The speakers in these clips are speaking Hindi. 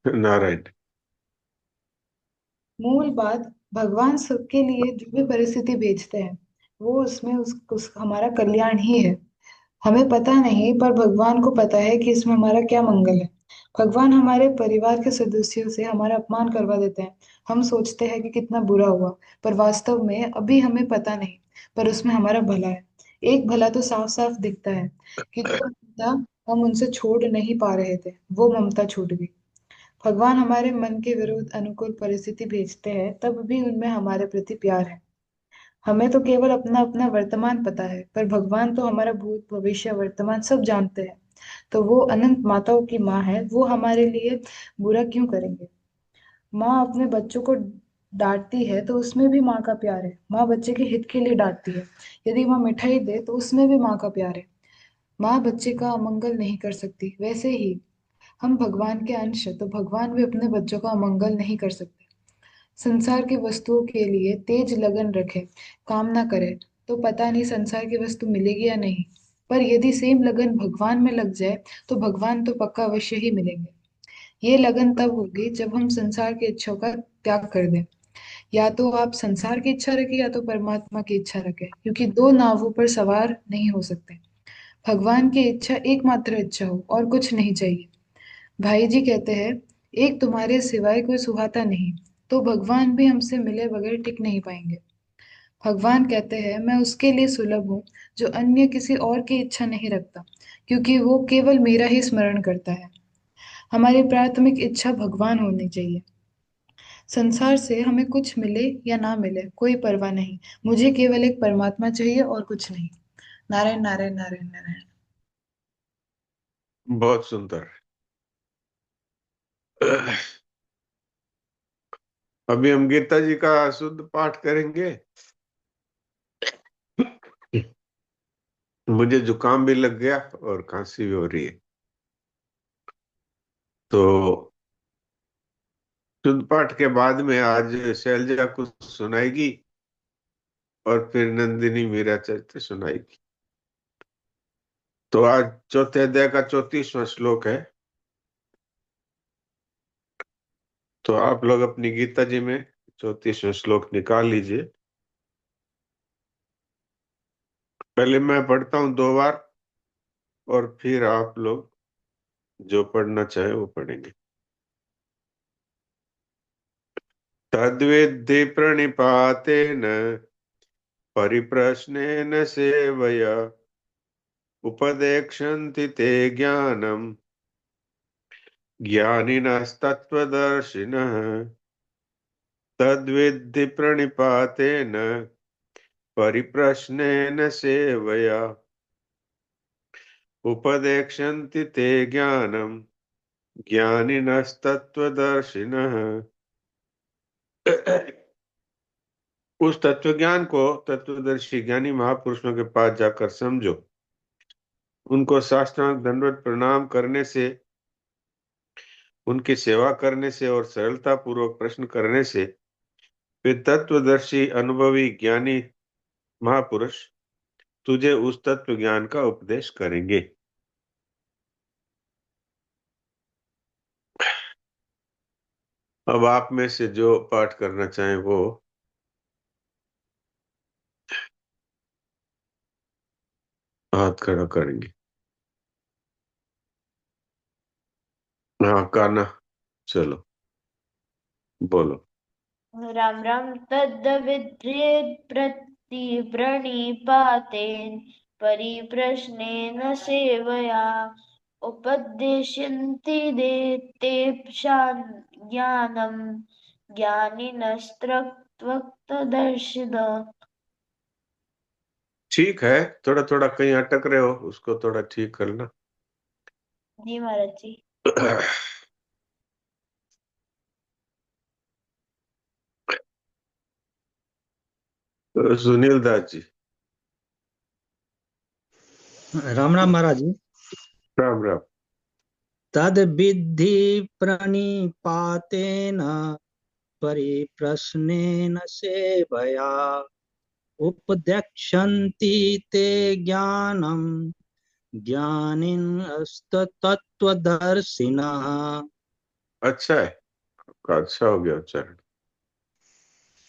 नारायण। मूल बात, भगवान सबके लिए जो भी परिस्थिति भेजते हैं वो उसमें हमारा कल्याण ही है। हमें पता नहीं पर भगवान को पता है कि इसमें हमारा क्या मंगल है। भगवान हमारे परिवार के सदस्यों से हमारा अपमान करवा देते हैं। हम सोचते हैं कि कितना बुरा हुआ, पर वास्तव में अभी हमें पता नहीं, पर उसमें हमारा भला है। एक भला तो साफ साफ दिखता है कि जो ममता हम उनसे छोड़ नहीं पा रहे थे वो ममता छूट गई। भगवान हमारे मन के विरुद्ध अनुकूल परिस्थिति भेजते हैं तब भी उनमें हमारे प्रति प्यार है। हमें तो केवल अपना अपना वर्तमान पता है, पर भगवान तो हमारा भूत भविष्य वर्तमान सब जानते हैं। तो वो अनंत माताओं की माँ है, वो हमारे लिए बुरा क्यों करेंगे। माँ अपने बच्चों को डांटती है तो उसमें भी माँ का प्यार है। माँ बच्चे के हित के लिए डांटती है। यदि माँ मिठाई दे तो उसमें भी माँ का प्यार है। माँ बच्चे का अमंगल नहीं कर सकती, वैसे ही हम भगवान के अंश हैं, तो भगवान भी अपने बच्चों का अमंगल नहीं कर सकते। संसार की वस्तुओं के लिए तेज लगन रखे, काम ना करे, तो पता नहीं संसार की वस्तु मिलेगी या नहीं। पर यदि सेम लगन भगवान में लग जाए तो भगवान तो पक्का अवश्य ही मिलेंगे। ये लगन तब होगी जब हम संसार की इच्छाओं का त्याग कर दें। या तो आप संसार की इच्छा रखें या तो परमात्मा की इच्छा रखें, क्योंकि दो नावों पर सवार नहीं हो सकते। भगवान की इच्छा एकमात्र इच्छा हो और कुछ नहीं चाहिए। भाई जी कहते हैं, एक तुम्हारे सिवाय कोई सुहाता नहीं। तो भगवान भी हमसे मिले बगैर टिक नहीं पाएंगे। भगवान कहते हैं, मैं उसके लिए सुलभ हूँ जो अन्य किसी और की इच्छा नहीं रखता, क्योंकि वो केवल मेरा ही स्मरण करता है। हमारी प्राथमिक इच्छा भगवान होनी चाहिए। संसार से हमें कुछ मिले या ना मिले कोई परवाह नहीं, मुझे केवल एक परमात्मा चाहिए और कुछ नहीं। नारायण नारायण नारायण नारायण। बहुत सुंदर। अभी हम गीता जी का शुद्ध पाठ करेंगे। मुझे जुकाम भी लग गया और खांसी भी हो रही है, तो शुद्ध पाठ के बाद में आज शैलजा कुछ सुनाएगी और फिर नंदिनी मीरा चरित्र सुनाएगी। तो आज चौथे अध्याय का 34वां श्लोक है। तो आप लोग अपनी गीता जी में 34वां श्लोक निकाल लीजिए। पहले मैं पढ़ता हूँ 2 बार और फिर आप लोग जो पढ़ना चाहे वो पढ़ेंगे। तद्विद्धि प्रणिपातेन परिप्रश्नेन सेवया उपदेक्षन्ति ते ज्ञानम् ज्ञानिनस्तत्त्वदर्शिनः। तद्विद्धि प्रणिपातेन परिप्रश्नेन सेवया उपदेक्षन्ति ते ज्ञानम् ज्ञानिनस्तत्त्वदर्शिनः। उस तत्व ज्ञान को तत्वदर्शी ज्ञानी महापुरुषों के पास जाकर समझो। उनको साष्टांग दंडवत प्रणाम करने से, उनकी सेवा करने से और सरलता पूर्वक प्रश्न करने से फिर तत्वदर्शी अनुभवी ज्ञानी महापुरुष तुझे उस तत्व ज्ञान का उपदेश करेंगे। अब आप में से जो पाठ करना चाहें वो हाथ खड़ा करेंगे। हाँ कान्हा, चलो बोलो। राम राम। तद्विद्येत् प्रणिपातेन परिप्रश्नेन सेवया उपदिश्यन्ति तेषां ज्ञानं ज्ञानिनस्तत्त्वदर्शिनः। ठीक है, थोड़ा थोड़ा कहीं अटक रहे हो, उसको थोड़ा ठीक करना। जी महाराज जी। सुनील दास जी। राम राम महाराज जी। राम राम। तद विद्धि प्रणिपातेन परिप्रश्नेन सेवया उपदेक्षन्ति ते ज्ञानं ज्ञानिनस्तत्त्वदर्शिनः। अच्छा है आपका, अच्छा हो गया उच्चारण।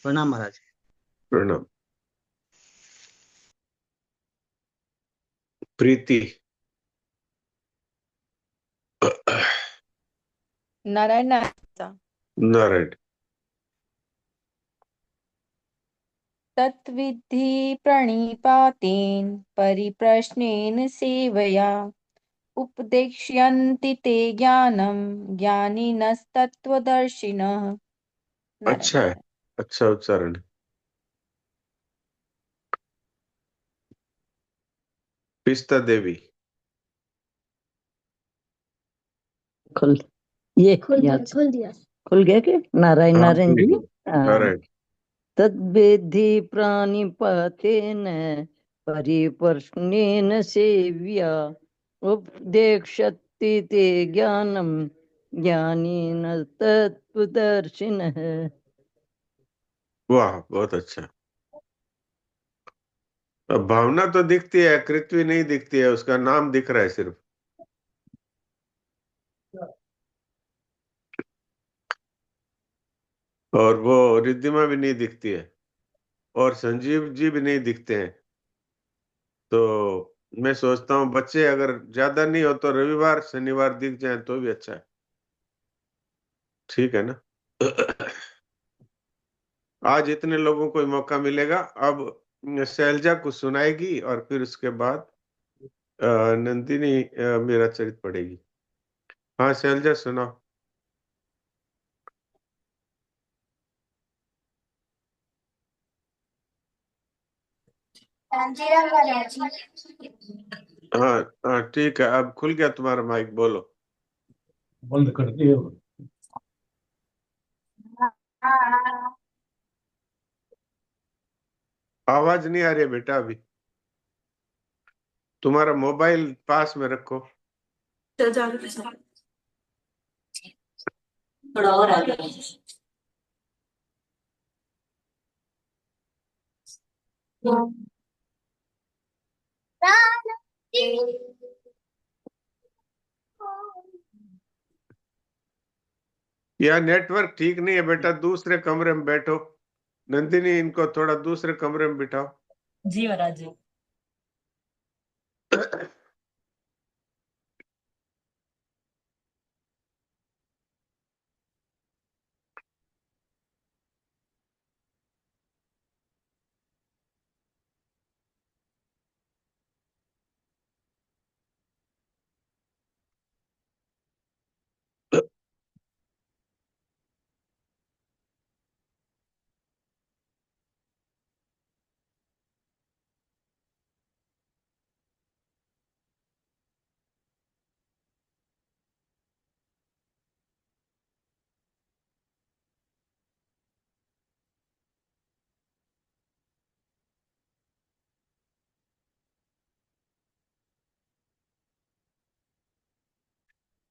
प्रणाम महाराज। प्रणाम। प्रीति। नारायण नारायण। नारायण। तत्विद्धि प्रणिपातेन परिप्रश्नेन सेवया उपदेक्ष्यन्ति ते ज्ञानं ज्ञानिनस्तत्त्वदर्शिनः। नारायण अच्छा है, नारायण। अच्छा उच्चारण है। पिस्ता देवी। खुल ये खुल गया क्या? नारायण हाँ नारायण ठीक जी। है। नारायण। तद्विद्धि प्राणिपतेन परिप्रश्नेन सेव्या उपदेक्षति ते ज्ञानम ज्ञानिन तत्त्वदर्शिनः। वाह बहुत अच्छा। अब भावना तो दिखती है, कृत्वी नहीं दिखती है, उसका नाम दिख रहा है सिर्फ। और वो रिद्धिमा भी नहीं दिखती है, और संजीव जी भी नहीं दिखते हैं। तो मैं सोचता हूँ बच्चे अगर ज्यादा नहीं हो तो रविवार शनिवार दिख जाए तो भी अच्छा है। ठीक है ना? आज इतने लोगों को ही मौका मिलेगा। अब शैलजा कुछ सुनाएगी और फिर उसके बाद नंदिनी मेरा चरित पढ़ेगी। हाँ शैलजा सुनाओ। हाँ हाँ ठीक है, अब खुल गया तुम्हारा माइक, बोलो। बंद कर दिए। आवाज नहीं आ रही है बेटा अभी। तुम्हारा मोबाइल पास में रखो। थोड़ा और आगे। या नेटवर्क ठीक नहीं है बेटा, दूसरे कमरे में बैठो। नंदिनी इनको थोड़ा दूसरे कमरे में बिठाओ। जी महाराज जी।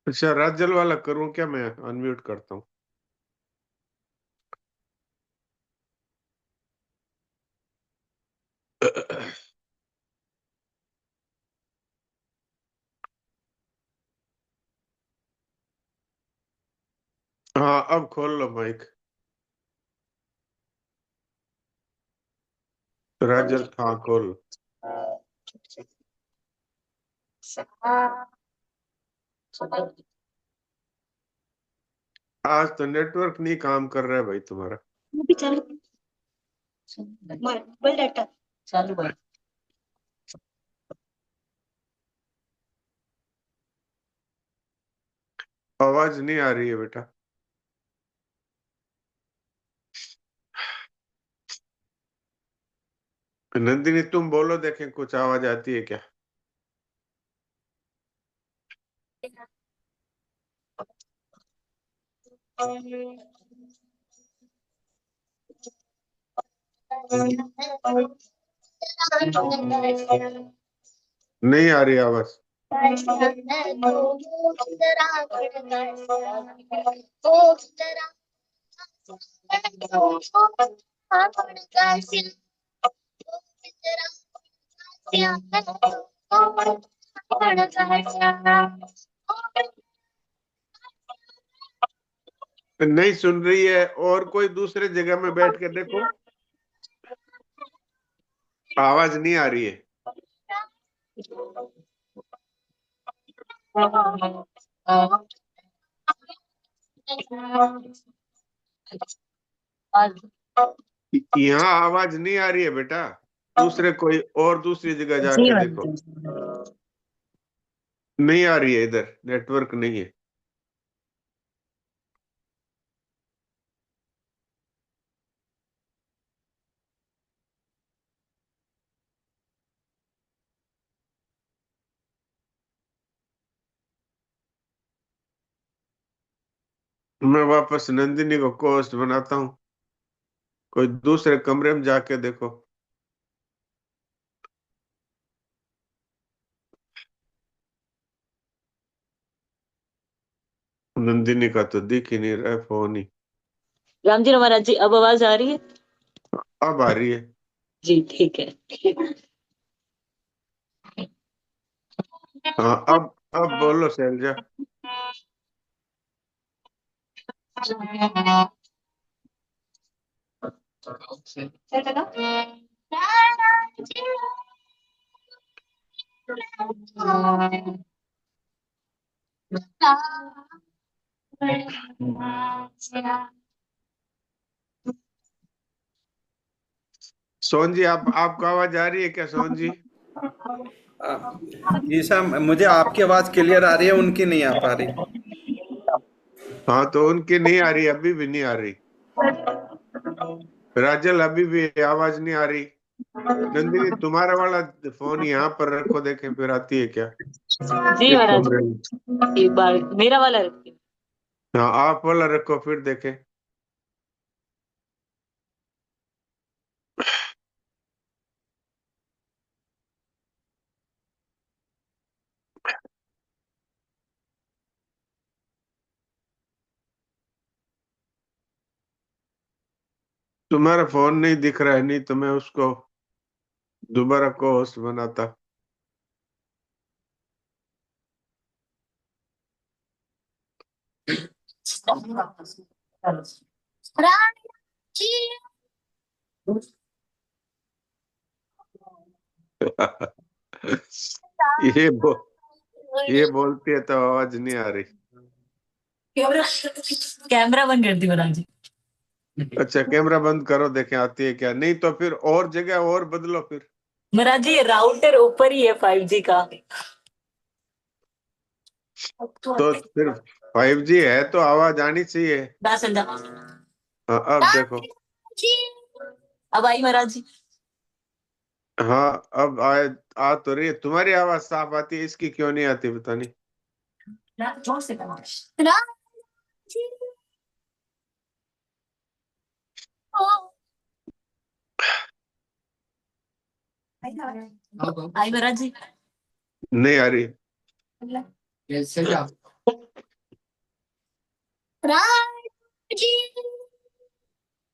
अच्छा राजल वाला करूं क्या? मैं अनम्यूट करता हूँ। हाँ अब खोल लो माइक। राजल हाँ खोल। आज तो नेटवर्क नहीं काम कर रहा है भाई तुम्हारा। मोबाइल डाटा चालू है। आवाज नहीं आ रही है बेटा। नंदिनी तुम बोलो, देखें कुछ आवाज आती है क्या। नहीं आ रही आवाज। नहीं सुन रही है, और कोई दूसरे जगह में बैठ के देखो, आवाज नहीं आ रही है। यहाँ आवाज नहीं आ रही है बेटा, दूसरे कोई और दूसरी जगह जी जाके देखो। महाराज। नहीं आ रही है, इधर नेटवर्क नहीं है। मैं वापस नंदिनी को कोस्ट बनाता हूँ, कोई दूसरे कमरे में जाके देखो। नंदिनी का तो दिख ही नहीं रहा है फोन ही। राम जी महाराज जी, अब आवाज आ रही है? अब आ रही है। जी ठीक है। हाँ, अब बोलो शैलजा। सोहन जी, आप आपको आवाज आ रही है क्या सोहन जी? जी साहब, मुझे आपकी आवाज क्लियर आ रही है, उनकी नहीं आ पा रही। हाँ, तो उनकी नहीं आ रही, अभी भी नहीं आ रही। राजल, अभी भी आवाज नहीं आ रही। नंदिनी, तुम्हारा वाला फोन यहाँ पर रखो, देखें फिर आती है क्या जी इस महाराज, कमरे में। एक बार मेरा वाला रखिए। हाँ, आप वाला रखो फिर देखें। तुम्हारा फोन नहीं दिख रहा है, नहीं तो मैं उसको दोबारा को होस्ट बनाता। ये बो, ये बोलती है तो आवाज नहीं आ रही। कैमरा बंद कर दी महाराज जी। अच्छा, कैमरा बंद करो, देखें आती है क्या, नहीं तो फिर और जगह और बदलो फिर। महाराज जी, ये राउटर ऊपर ही है 5G का। तो फिर 5G है तो आवाज आनी चाहिए। हाँ, अब देखो। अब आई महाराज जी? हाँ, अब आए, आ तो रही है, तुम्हारी आवाज साफ आती है, इसकी क्यों नहीं आती पता नहीं। जोर से करो। आई महाराज जी? नहीं आ रही।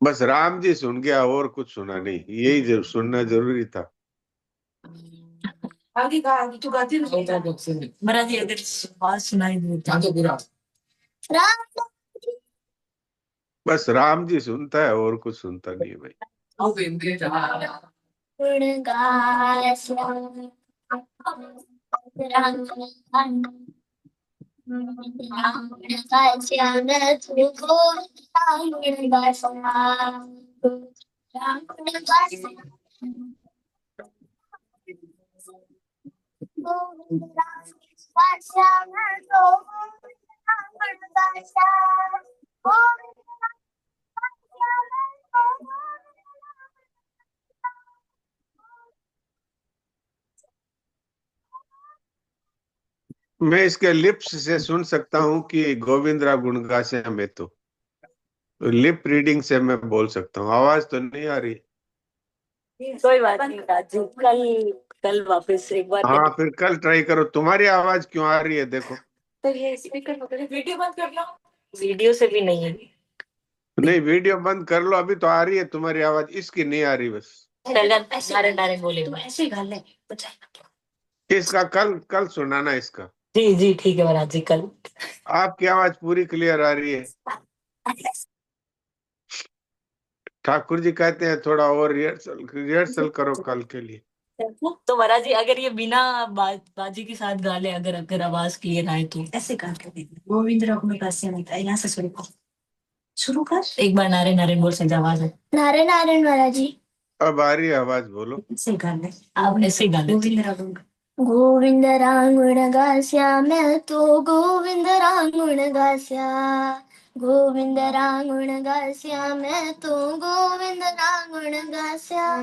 बस राम जी सुन गया, और कुछ सुना नहीं, यही सुनना जरूरी था। महाराज जी अगर आवाज सुनाई दे बस राम जी सुनता है, और कुछ सुनता नहीं है भाई। मैं इसके लिप्स से सुन सकता हूँ कि गोविंदरा गुणगासे में, तो लिप रीडिंग से मैं बोल सकता हूँ, आवाज तो नहीं आ रही। कोई बात नहीं महाराज जी, कल कल वापस एक बार हाँ, फिर कल ट्राई करो। तुम्हारी आवाज क्यों आ रही है देखो। तो ये स्पीकर वगैरह वीडियो बंद कर लो। वीडियो से भी नहीं है। नहीं, वीडियो बंद कर लो, अभी तो आ रही है तुम्हारी आवाज, इसकी नहीं आ रही बस। डायरेक्ट बोले ऐसे गाल है। इसका कल कल सुनाना इसका। जी जी ठीक है महाराज जी, कल आपकी आवाज पूरी क्लियर आ रही है। ठाकुर जी कहते हैं थोड़ा और रिहर्सल करो कल के लिए। तो महाराज जी अगर ये बिना बाजी के साथ गा ले, अगर अगर आवाज क्लियर आए तो ऐसे गा के देखना। गोविंद राग में कास्य नहीं था, यहाँ से शुरू कर एक बार। नारे नारायण बोल सकते आवाज है। नारे नारायण महाराज जी। अब आ रही है आवाज, बोलो। ऐसे गा ले, आप ऐसे गा ले। गोविंद रांगुण गास्या, मैं तो गोविंद रांगुण गास्या। गोविंद रांगुण गास्या, मैं तो गोविंद रांगुण गास्या।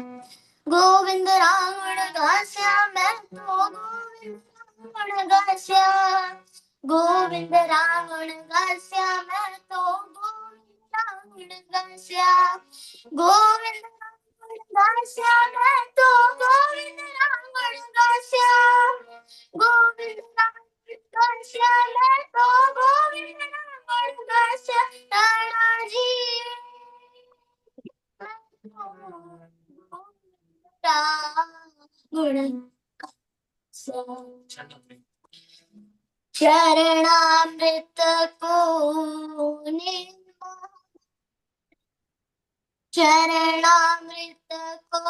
गोविंद रांगुण गास्या, मैं तो गोविंद रांगुण गास्या। गोविंद रांगुण गास्या, मैं तो गोविंद रांगुण गास्या। गोविंद रांगुण गास्या, मैं तो गोविंद रांगुण गास्या। गोविंद रांगुण गास्या, मैं तो गोविंद रांगुण गास्या। राणाजी चरणामृत को निर्मा, चरणामृत को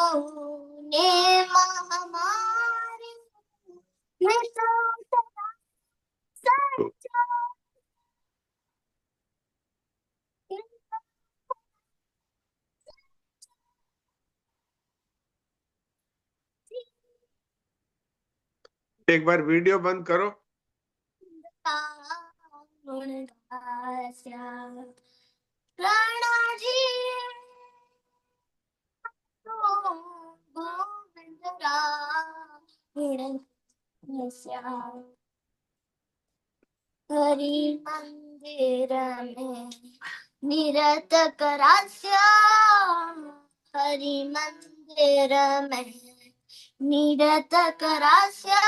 निर्मा हमारी मृत सच्चा। एक बार वीडियो बंद करो। राणाजी गोविंद राम हरि मंदिर में निरत करास्या। हरि मंदिर में निरत करास्या।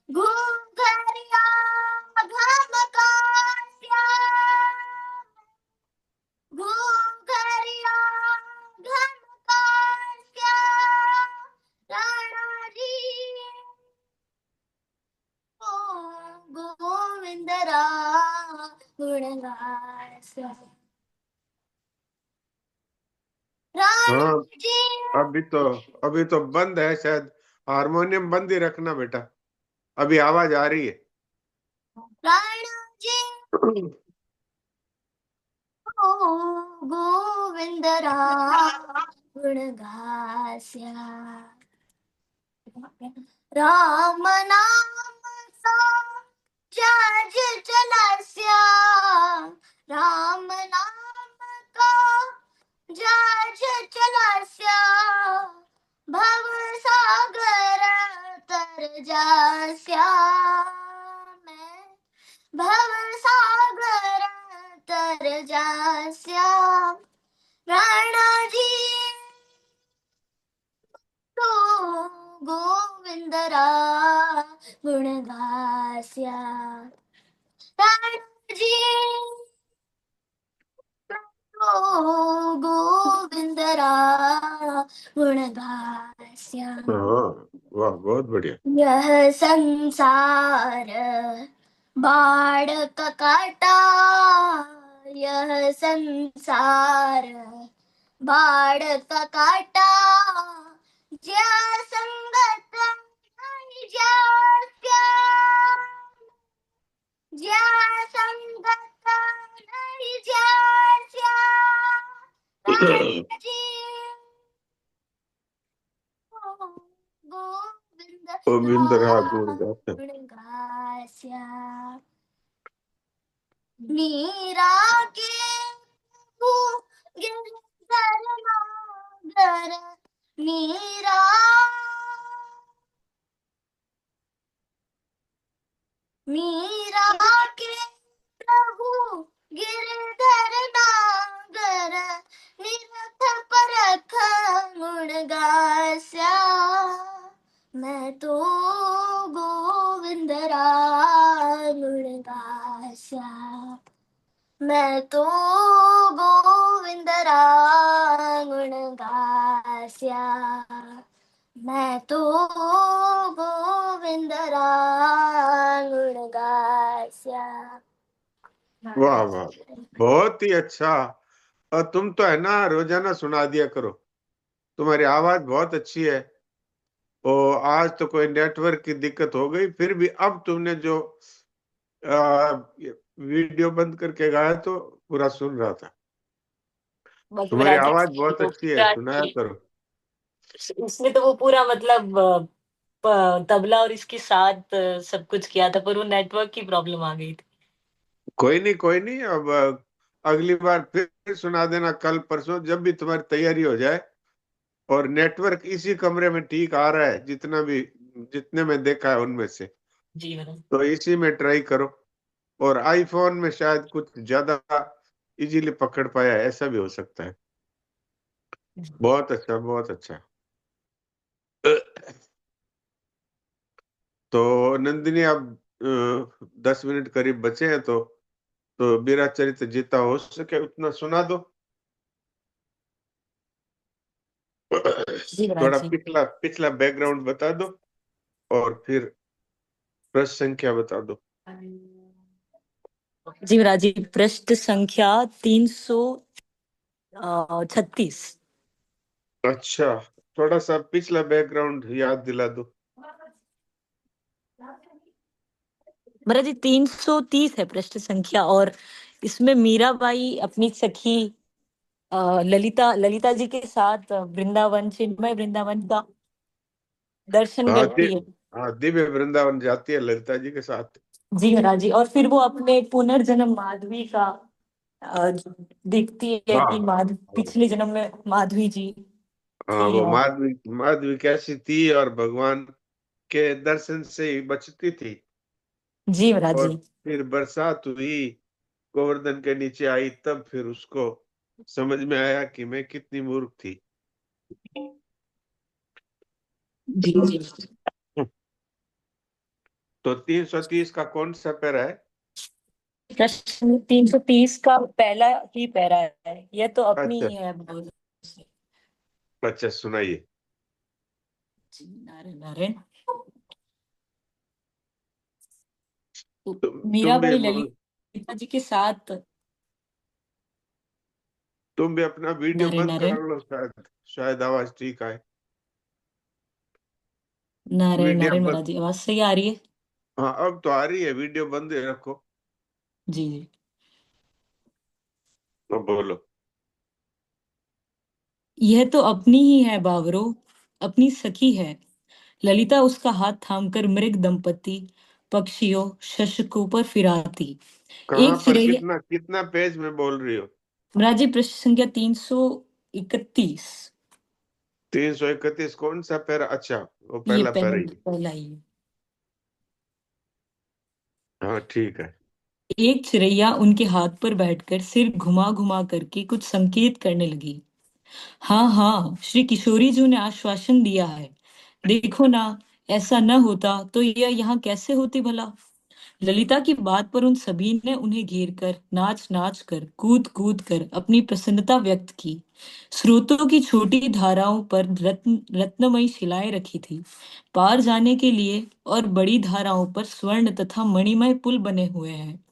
घूंघरिया घमकास्या। घूंघरिया घमकास्या। राणाजी गोविंद राम गास्या। हाँ, राणाजी अभी तो बंद है शायद। हारमोनियम बंद ही रखना बेटा, अभी आवाज आ रही है। राणाजी गोविंद राम गास्या। राम नाम का जज चलास्या। राम नाम का जज चलास्या। भव सागर तर जास्या। मैं भव सागर तर जास्या। राणाजी तो गोविंद राम गास्या। राणाजी तो गोविंद राम गास्या। हाँ, वाह, बहुत बढ़िया। यह संसार बाढ़ का काटा। यह संसार बाढ़ का काटा। ज्या संगत नहीं जास्या। ज्या संगत नहीं जास्या। राणाजी गोविंद गोविंद राघव गाता। गास्या। मीरा के गिरधर नागर। मीरा मीरा के प्रभु गिरधर नागर। निरथ परख गुण गास्या। मैं तो गोविंद राम गुण गास्या। मैं तो गोविंद राम गुण गास्या। मैं तो गोविंद राम गुण गास्या। वाह वाह, बहुत ही अच्छा। और तुम तो है ना रोजाना सुना दिया करो, तुम्हारी आवाज बहुत अच्छी है। और आज तो कोई नेटवर्क की दिक्कत हो गई, फिर भी अब तुमने जो ये वीडियो बंद करके गाया तो पूरा सुन रहा था। बस तुम्हारी विराज आवाज जी बहुत वो अच्छी है, पूरा सुनाया करो। उसने तो वो पूरा मतलब तबला और इसके साथ सब कुछ किया था, पर वो नेटवर्क की प्रॉब्लम आ गई थी। कोई नहीं कोई नहीं, अब अगली बार फिर सुना देना, कल परसों जब भी तुम्हारी तैयारी हो जाए। और नेटवर्क इसी कमरे में ठीक आ रहा है, जितने में देखा है उनमें से, जी मैडम। तो इसी में ट्राई करो। और आईफोन में शायद कुछ ज्यादा इजीली पकड़ पाया है, ऐसा भी हो सकता है। बहुत अच्छा बहुत अच्छा। तो नंदिनी, अब 10 मिनट करीब बचे हैं, तो मेरा चरित्र जितना हो सके उतना सुना दो। जी थोड़ा विराज जी। पिछला पिछला बैकग्राउंड बता दो, और फिर प्रश्न संख्या बता दो। जी विराज जी, पृष्ठ संख्या 336। अच्छा, थोड़ा सा पिछला बैकग्राउंड याद दिला दो। महाराज जी 330 है पृष्ठ संख्या, और इसमें मीराबाई अपनी सखी ललिता जी के साथ वृंदावन, चिन्मय वृंदावन का दर्शन हाँ करती है। हाँ, दिव्य वृंदावन जाती है ललिता जी के साथ। जी महाराज जी, और फिर वो अपने पुनर्जन्म माधवी का अ, देखती है हाँ कि हाँ पिछले जन्म में माधवी जी हाँ, थी। वो और माधवी माधवी कैसी थी, और भगवान के दर्शन से ही बचती थी। जी महाराज और जी। फिर बरसात हुई, गोवर्धन के नीचे आई, तब फिर उसको समझ में आया कि मैं कितनी मूर्ख थी। जी जी। तो 330 का कौन सा पैरा है? प्रश्न 330 का पहला ही पैरा है, यह तो अपनी अच्छा ही है। अच्छा, सुनाइए। जी नारायण नारायण। तो तुम भी मीराबाई ललिता जी के साथ। तुम भी अपना वीडियो नारायण बंद नारायण। कर लो, शायद शायद आवाज ठीक आए। नारायण वीडियो नारायण बंद। महाराज जी, आवाज सही आ रही है? हाँ, अब तो आ रही है, वीडियो बंद ही रखो। जी जी। तो बोलो। यह तो अपनी ही है बावरो, अपनी सखी है ललिता, उसका हाथ थामकर मृग दंपति पक्षियों शशकों पर फिराती। कहाँ एक पर, चिड़ैया। कितना कितना पेज में बोल रही हो? महाराज जी पृष्ठ संख्या 331। 331 कौन सा पैरा? अच्छा, वो ये पहला पैरा ही है। पहला ही है। हाँ ठीक है। एक चिड़ैया उनके हाथ पर बैठकर सिर घुमा घुमा करके कुछ संकेत करने लगी। हाँ हाँ, श्री किशोरी जी ने आश्वासन दिया है, देखो ना, ऐसा न होता तो यह यहाँ कैसे होती भला। ललिता की बात पर उन सभी ने उन्हें घेर कर नाच नाच कर कूद कूद कर अपनी प्रसन्नता व्यक्त की। स्रोतों की छोटी धाराओं पर रत्नमयी शिलाएं रखी थी पार जाने के लिए, और बड़ी धाराओं पर स्वर्ण तथा मणिमय पुल बने हुए हैं।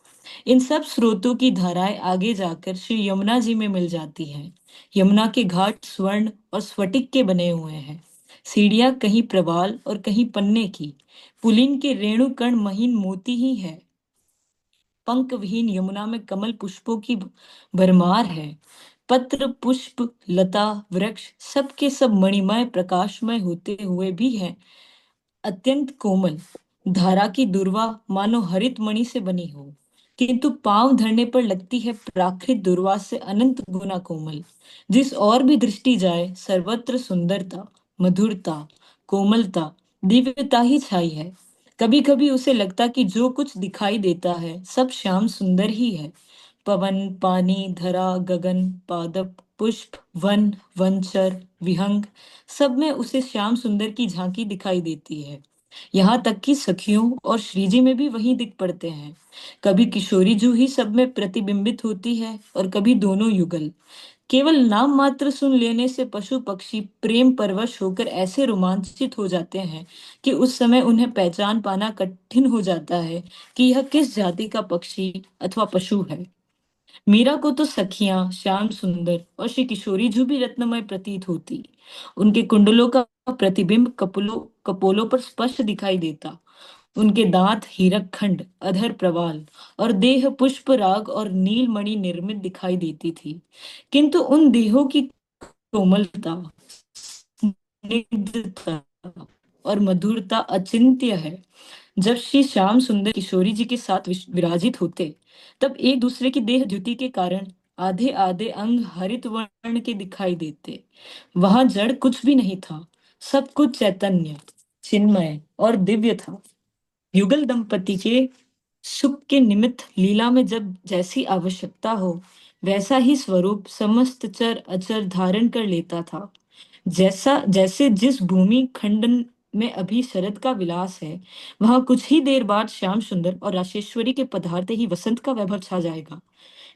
इन सब स्रोतों की धाराएं आगे जाकर श्री यमुना जी में मिल जाती हैं। यमुना के घाट स्वर्ण और स्फटिक के बने हुए हैं। सीढ़ियां कहीं प्रवाल और कहीं पन्ने की। पुलिन के रेणुकण महीन मोती ही है। पंख विहीन यमुना में कमल पुष्पों की भरमार है। पत्र पुष्प लता वृक्ष सबके सब मणिमय प्रकाशमय होते हुए भी है अत्यंत कोमल। धारा की दुर्वा मानो हरित मणि से बनी हो, किंतु पांव धरने पर लगती है प्राकृत दुर्वा से अनंत गुना कोमल। जिस और भी दृष्टि जाए सर्वत्र सुंदरता, मधुरता, कोमलता, दिव्यता ही छाई है। कभी कभी उसे लगता कि जो कुछ दिखाई देता है सब श्याम सुंदर ही है। पवन, पानी, धरा, गगन, पादप, पुष्प, वन, वनचर, विहंग, सब में उसे श्याम सुंदर की झांकी दिखाई देती है। यहाँ तक कि सखियों और श्रीजी में भी वही दिख पड़ते हैं। कभी किशोरी जू ही सब में प्रतिबिंबित होती है और कभी दोनों युगल। केवल नाम मात्र सुन लेने से पशु पक्षी प्रेम परवश होकर ऐसे रोमांचित हो जाते हैं कि उस समय उन्हें पहचान पाना कठिन हो जाता है कि यह किस जाति का पक्षी अथवा पशु है। मीरा को तो सखियां श्याम सुंदर और श्री किशोरी जू भी रत्नमय प्रतीत होती। उनके कुंडलों का प्रतिबिंब कपोलों पर स्पष्ट दिखाई देता। उनके दांत हीरक खंड, अधर प्रवाल और देह पुष्प राग और नीलमणि निर्मित दिखाई देती थी। किंतु उन देहों की कोमलता, स्निग्धता और मधुरता अचिंत्य है। जब श्री श्याम सुंदर किशोरी जी के साथ विराजित होते, तब एक दूसरे की देह द्युति के कारण आधे आधे अंग हरित वर्ण के दिखाई देते। वहां जड़ कुछ भी नहीं था, सब कुछ चैतन्य, चिन्मय और दिव्य था। युगल दंपति के सुख के निमित्त लीला में जब जैसी आवश्यकता हो, वैसा ही स्वरूप समस्त चर अचर धारण कर लेता था। जैसा जैसे जिस भूमि खंडन में अभी शरद का विलास है, वहां कुछ ही देर बाद श्याम सुंदर और राशेश्वरी के पधारते ही वसंत का वैभव छा जाएगा।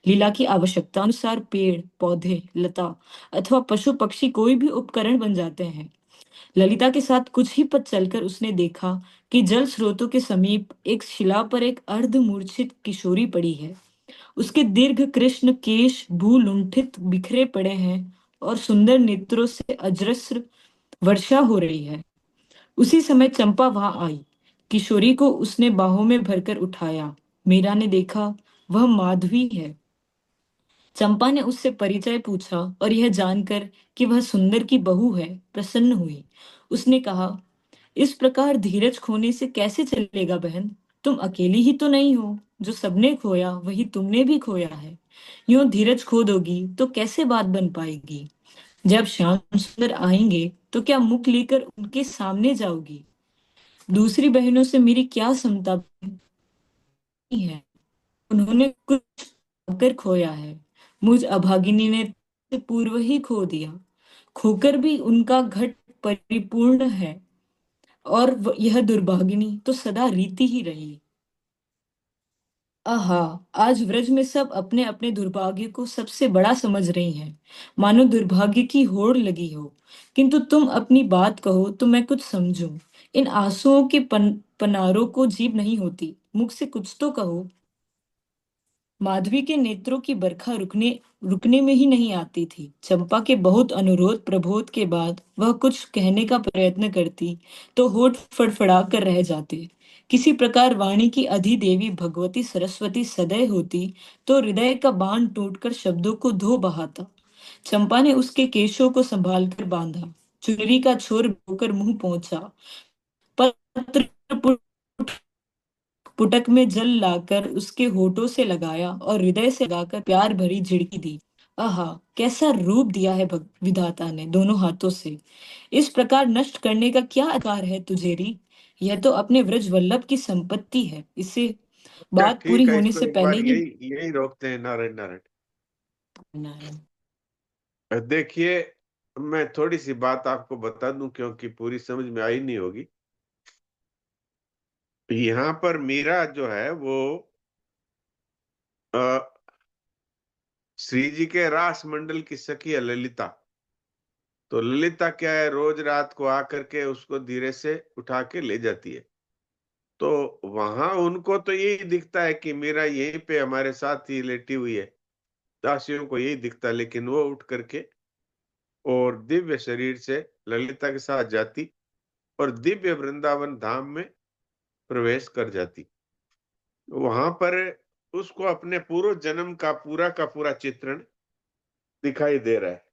लीला की आवश्यकता अनुसार पेड़ पौधे लता अथवा पशु पक्षी कोई भी उपकरण बन जाते हैं। ललिता के साथ कुछ ही पथ चलकर उसने देखा कि जल स्रोतों के समीप एक शिला पर एक अर्ध मूर्छित किशोरी पड़ी है। उसके दीर्घ कृष्ण केश भूलुंठित बिखरे पड़े हैं और सुंदर नेत्रों से अजस्र वर्षा हो रही है। उसी समय चंपा वहां आई। किशोरी को उसने बाहों में भरकर उठाया। मीरा ने देखा वह माधवी है। चंपा ने उससे परिचय पूछा और यह जानकर कि वह सुंदर की बहू है, प्रसन्न हुई। उसने कहा, इस प्रकार धीरज खोने से कैसे चलेगा बहन? तुम अकेली ही तो नहीं हो। जो सबने खोया वही तुमने भी खोया है। यूं धीरज खो दोगी तो कैसे बात बन पाएगी? जब श्याम सुंदर आएंगे तो क्या मुख लेकर उनके सामने जाओगी? दूसरी बहनों से मेरी क्या समता नहीं है। उन्होंने कुछ कर खोया है, मुझ अभागिनी ने पूर्व ही खो दिया। खोकर भी उनका घट परिपूर्ण है, और यह दुर्भागिनी तो सदा रीति ही रही। आहा, आज व्रज में सब अपने अपने दुर्भाग्य को सबसे बड़ा समझ रही हैं, मानो दुर्भाग्य की होड़ लगी हो। किंतु तुम अपनी बात कहो तो मैं कुछ समझूं। इन आंसुओं के पनारों को जीभ नहीं होती, मुख से कुछ तो कहो। माधवी के नेत्रों की बरखा रुकने रुकने में ही नहीं आती थी। चंपा के बहुत अनुरोध प्रबोध के बाद वह कुछ कहने का प्रयत्न करती तो होठ फड़फड़ा कर रह जाते। किसी प्रकार वाणी की अधिदेवी भगवती सरस्वती सदैव होती तो हृदय का बांध टूटकर शब्दों को धो बहाता। चंपा ने उसके केशों को संभाल कर बांधा, चुनरी का छोर होकर मुंह पहुंचा, पत्र पुटक में जल लाकर उसके होठों से लगाया और हृदय से लगाकर प्यार भरी झिड़की दी। आहा, कैसा रूप दिया है विधाता ने दोनों हाथों से। इस प्रकार नष्ट करने का क्या अधिकार है तुझे री? यह तो अपने व्रज वल्लभ की संपत्ति है। इसे क्या बात पूरी ठीक है, होने इसको से एक पहले बार ही यही यही रोकते हैं। नारायण नारायण। नारायण। देखिए, मैं थोड़ी सी बात आपको बता दूं, क्योंकि पूरी समझ में आई नहीं होगी। यहाँ पर मीरा जो है वो अ, श्री जी के रास मंडल की सखी है ललिता। तो ललिता क्या है, रोज रात को आकर के उसको धीरे से उठा के ले जाती है। तो वहां उनको तो यही दिखता है कि मीरा यहीं पे हमारे साथ ही लेटी हुई है। दासियों को यही दिखता है, लेकिन वो उठ करके और दिव्य शरीर से ललिता के साथ जाती और दिव्य वृंदावन धाम में प्रवेश कर जाती। वहां पर उसको अपने पूर्व जन्म का पूरा चित्रण दिखाई दे रहा है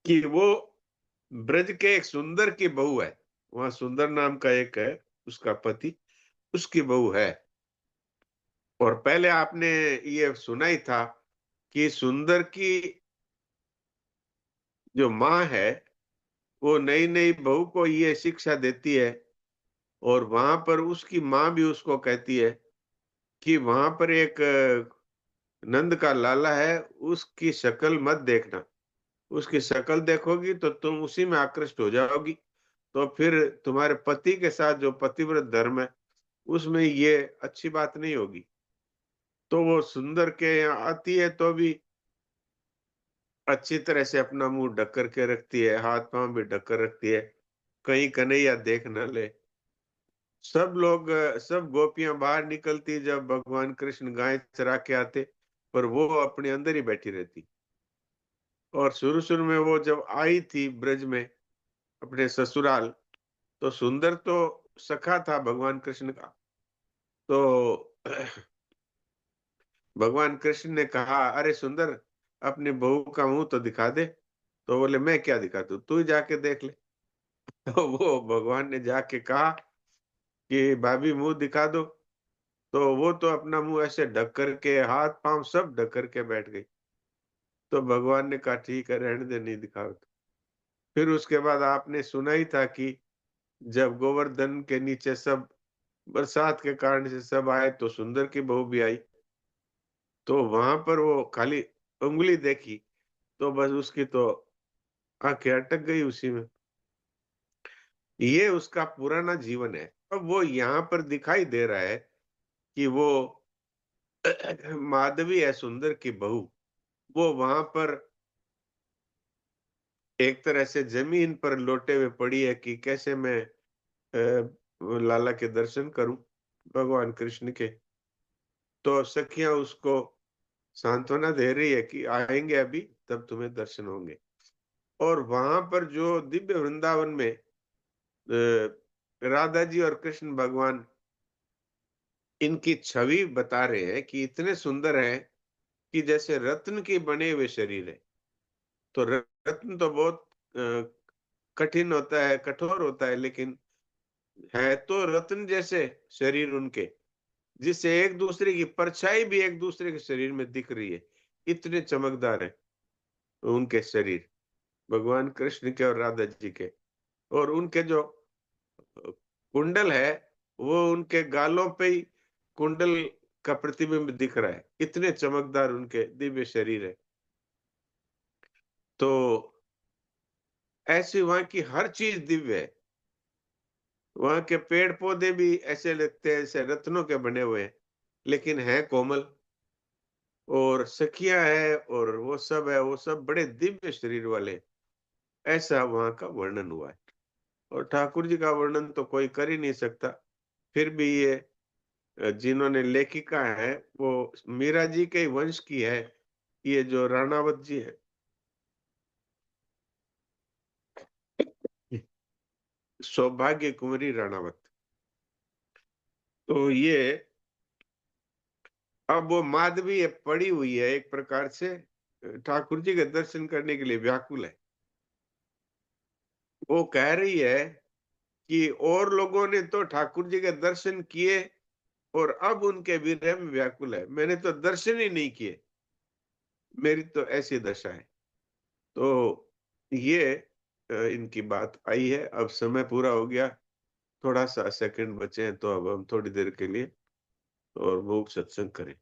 कि वो ब्रज के एक सुंदर की बहू है। वहां सुंदर नाम का एक है उसका पति, उसकी बहू है। और पहले आपने ये सुना ही था कि सुंदर की जो माँ है वो नई नई बहू को ये शिक्षा देती है, और वहां पर उसकी माँ भी उसको कहती है कि वहां पर एक नंद का लाला है, उसकी शक्ल मत देखना। उसकी शक्ल देखोगी तो तुम उसी में आकृष्ट हो जाओगी, तो फिर तुम्हारे पति के साथ जो पतिव्रत धर्म है उसमें ये अच्छी बात नहीं होगी। तो वो सुंदर के यहाँ आती है तो भी अच्छी तरह से अपना मुंह ढक करके रखती है, हाथ पांव भी ढक कर रखती है, कहीं कन्हैया देख न ले। सब लोग, सब गोपियां बाहर निकलती जब भगवान कृष्ण गाय चरा के आते, पर वो अपने अंदर ही बैठी रहती। और शुरू शुरू में वो जब आई थी ब्रज में अपने ससुराल, तो सुंदर तो सखा था भगवान कृष्ण का। तो भगवान कृष्ण ने कहा, अरे सुंदर, अपनी बहू का मुंह तो दिखा दे। तो बोले, मैं क्या दिखाता हूँ, तू ही जाके देख ले। तो वो भगवान ने जाके कहा कि भाभी मुंह दिखा दो। तो वो तो अपना मुंह ऐसे ढक करके, हाथ पांव सब ढक करके बैठ गई। तो भगवान ने कहा, ठीक है, रहने दे, नहीं दिखाओ तो। फिर उसके बाद आपने सुना ही था कि जब गोवर्धन के नीचे सब बरसात के कारण से सब आए, तो सुंदर की बहू भी आई। तो वहां पर वो खाली उंगली देखी, तो बस उसकी तो आंखें अटक गई उसी में। ये उसका पुराना जीवन है। अब वो यहाँ पर दिखाई दे रहा है कि वो माधवी है सुंदर की बहू। वो वहां पर एक तरह से जमीन पर लोटे हुए पड़ी है कि कैसे मैं लाला के दर्शन करूं, भगवान कृष्ण के। तो सखियां उसको सांत्वना दे रही है कि आएंगे अभी, तब तुम्हें दर्शन होंगे। और वहां पर जो दिव्य वृंदावन में राधा जी और कृष्ण भगवान इनकी छवि बता रहे हैं कि इतने सुंदर हैं कि जैसे रत्न के बने हुए शरीर है। तो रत्न तो बहुत कठिन होता है, कठोर होता है, लेकिन है तो रत्न जैसे शरीर उनके, जिससे एक दूसरे की परछाई भी एक दूसरे के शरीर में दिख रही है। इतने चमकदार है उनके शरीर, भगवान कृष्ण के और राधा जी के। और उनके जो कुंडल है, वो उनके गालों पे ही कुंडल का प्रतिबिंब दिख रहा है। इतने चमकदार उनके दिव्य शरीर है। तो ऐसी वहां की हर चीज दिव्य है। वहां के पेड़ पौधे भी ऐसे लगते हैं जैसे रत्नों के बने हुए हैं, लेकिन है कोमल। और सखियां है और वो सब है, वो सब बड़े दिव्य शरीर वाले। ऐसा वहां का वर्णन हुआ है। और ठाकुर जी का वर्णन तो कोई कर ही नहीं सकता। फिर भी ये जिन्होंने लेखिका है, वो मीरा जी के वंश की है, ये जो राणावत जी है, सौभाग्य कुंवरी राणावत। तो ये अब वो माधवी है, पड़ी हुई है एक प्रकार से, ठाकुर जी के दर्शन करने के लिए व्याकुल है। वो कह रही है कि और लोगों ने तो ठाकुर जी के दर्शन किए और अब उनके विरह में व्याकुल है, मैंने तो दर्शन ही नहीं किए, मेरी तो ऐसी दशा है। तो ये इनकी बात आई है। अब समय पूरा हो गया, थोड़ा सा सेकंड बचे हैं, तो अब हम थोड़ी देर के लिए और वो सत्संग करें।